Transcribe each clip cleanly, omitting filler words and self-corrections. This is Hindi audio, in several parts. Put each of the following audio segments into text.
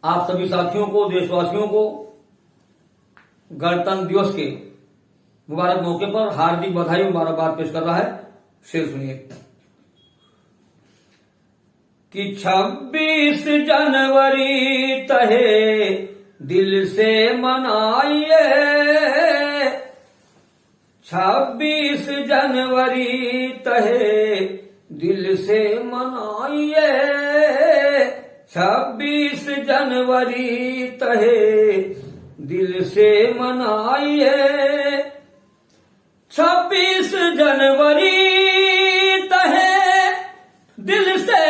आप सभी साथियों को, देशवासियों को गणतंत्र दिवस के मुबारक मौके पर हार्दिक बधाई मुबारकबाद पेश कर रहा है। शेर सुनिए कि 26 जनवरी तहे दिल से मनाइए, 26 जनवरी तहे दिल से मनाइए, 26 जनवरी तहे दिल से मनाइए, 26 जनवरी तहे दिल से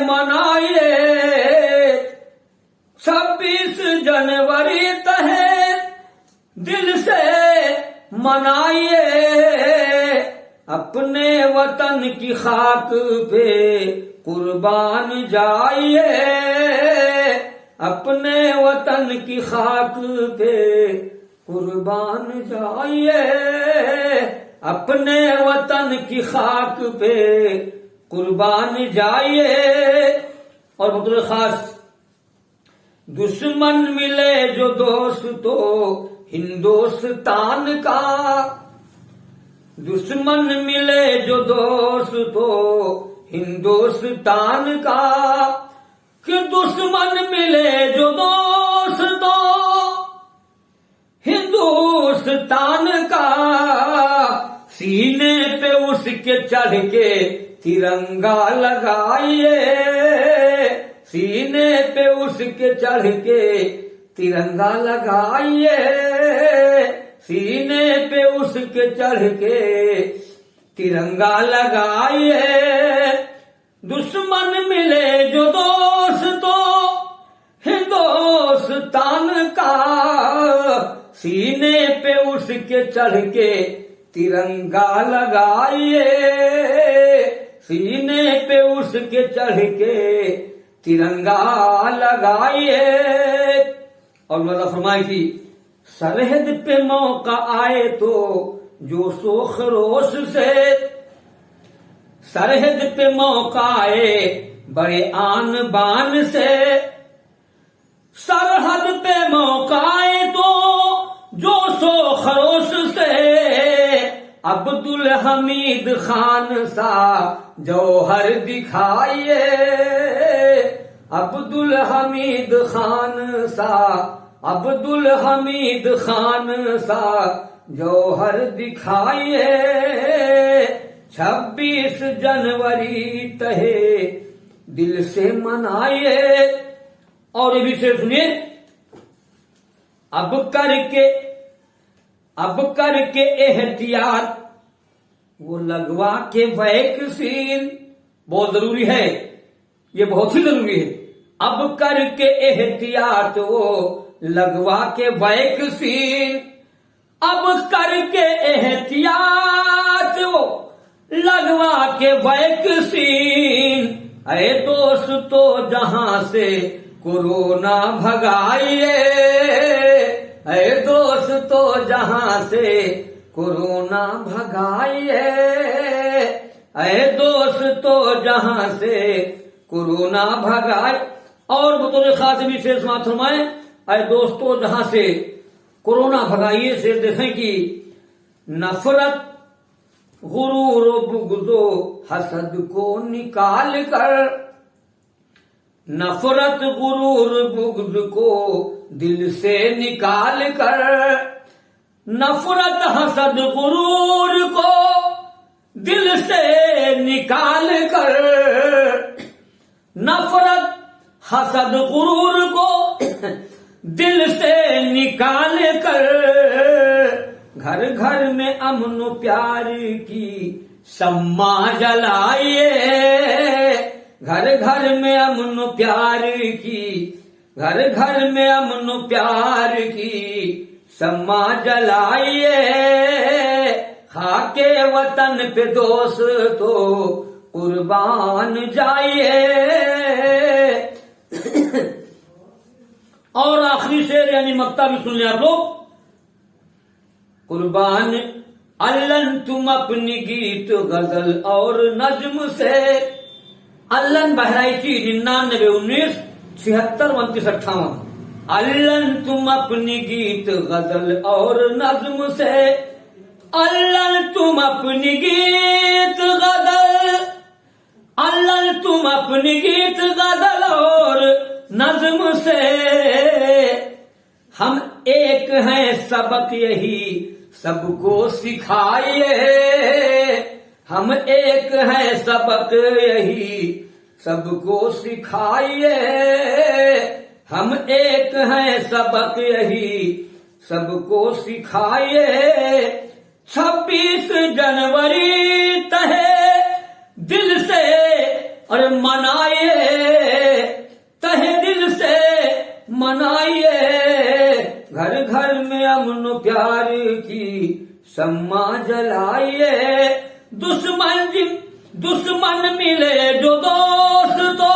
मनाइए, 26 जनवरी तहे दिल से मनाइए, अपने वतन की खाक पे कुर्बान जाइए, अपने वतन की खाक पे कुर्बान जाइए, अपने वतन की खाक पे कुर्बान जाइए। और बतौर खास दुश्मन मिले जो दोस्त तो हिंदुस्तान का, दुश्मन मिले जो दोस्त तो हिंदुस्तान का, कि दुश्मन मिले जो दोस्त तो हिंदुस्तान का, सीने पे उसके चढ़ के तिरंगा लगाइए, सीने पे उसके चढ़ के तिरंगा लगाइए, सीने पे उसके चढ़ के तिरंगा लगाइए, दुश्मन मिले जो दोस्त तो हिंदुस्तान का, सीने पे उसके चढ़ के तिरंगा लगाइए, सीने पे उसके चढ़ के तिरंगा लगाइए। और मतलब फरमाए कि सरहद पे मौका आए तो जोशो खरोश से, सरहद पे मौका आए बड़े आन बान से, सरहद पे मौका आए तो जोशो खरोश से, अब्दुल हमीद खान सा जौहर दिखाइए, अब्दुल हमीद खान सा, अब्दुल हमीद खान सा जौहर दिखाइए, 26 जनवरी तहे दिल से मनाइए। और ये भी शेर सुनिए, अब करके एहतियात वो लगवा के वैक्सीन, बहुत जरूरी है, ये बहुत ही जरूरी है। अब करके एहतियात वो लगवा के वैक्सीन, अब करके एहतियात वो लगवा के वैक्सीन, अरे दोस्तों जहां से कोरोना भगाइए, अरे दोस्तों जहां से कोरोना भगाइए, अरे दोस्तों जहां से कोरोना भगाए। और बतौर खास भी शेर समाप्त फरमाए, अरे दोस्तों जहां से कोरोना भगाइए। शेर देखें कि नफरत गुरूर बुग़्ज़ो हसद को निकाल कर, नफरत गुरूर बुग़्ज़ को दिल से निकाल कर, नफरत हसद गुरूर को दिल से निकाल कर, नफरत हसद गुरूर को दिल से निकाल कर, घर घर में अमन प्यार की सम्मा जलाइए, घर घर में अमन प्यार की, घर घर में अमन प्यार की सम्मा जलाइए, खाके वतन पे दोस्तों कुर्बान जाइए। और आखिरी शेर यानी मक्ता भी सुन लिया आप लोग, कुर्बान अल्लन तुम अपनी गीत गजल और नज्म से, अल्लन बहराइची 9919 76, 29, 58। अल्लन तुम अपनी गीत गजल और नज्म से, अल्लन तुम अपनी गीत गजल, अल्लन तुम अपनी गीत गजल और नज्म से, हम एक हैं सबक यही सबको सिखाइए, हम एक हैं सबक यही सबको सिखाइए, हम एक हैं सबक यही सबको सिखाइए। 26 जनवरी तहे दिल से और मनाइए, तहे दिल से मनाइए, घर घर में अमन प्यार की शम्मा जलाइए। दुश्मन मिले जो दोस्त तो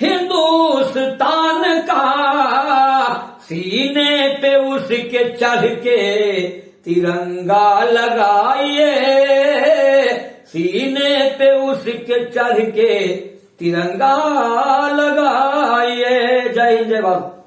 हिंदुस्तान का, सीने पे उसके चढ़ के तिरंगा लगाइए, सीने पे उसके चढ़ के तिरंगा लगाइए। जय जय बाबा।